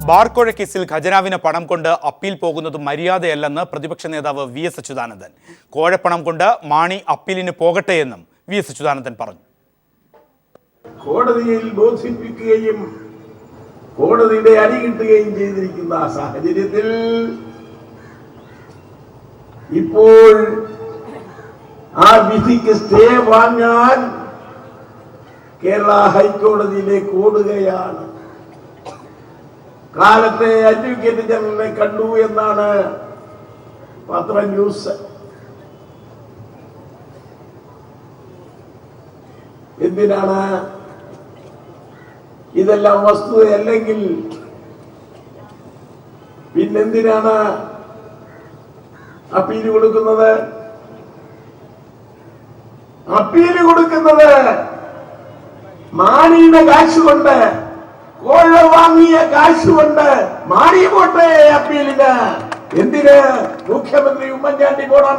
ബാർക്കോഴ കേസിൽ ഖജനാവിന് പണം കൊണ്ട് അപ്പീൽ പോകുന്നത് മര്യാദയല്ലെന്ന് പ്രതിപക്ഷ നേതാവ് വി.എസ്. അച്യുതാനന്ദൻ. കോഴപ്പണം കൊണ്ട് മാണി അപ്പീലിന് പോകട്ടെ എന്നും വി.എസ്. അച്യുതാനന്ദൻ പറഞ്ഞു. കോടതിയിൽ ബോധിപ്പിക്കുകയും കോടതിയുടെ അടി കിട്ടുകയും ചെയ്തിരിക്കുന്ന ആ സാഹചര്യത്തിൽ ഇപ്പോൾ ആ വിധിക്ക് സ്റ്റേ വാങ്ങാൻ കേരള ഹൈക്കോടതിയിലേക്ക് ഓടുകയാണ്. കാലത്തെ അഡ്വക്കേറ്റ് ജനറലിനെ കണ്ടു എന്നാണ് പത്ര ന്യൂസ്. എന്തിനാണ് ഇതെല്ലാം വസ്തുതയല്ലെങ്കിൽ പിന്നെന്തിനാണ് അപ്പീല് കൊടുക്കുന്നത്? അപ്പീല് കൊടുക്കുന്നത് മാണിയുടെ കാശുകൊണ്ട്, കോഴ വാങ്ങിയ കാശുകൊണ്ട് മാണി പോട്ടെ അപ്പീലിന്. എന്തിന് മുഖ്യമന്ത്രി ഉമ്മൻചാണ്ടി പോണം?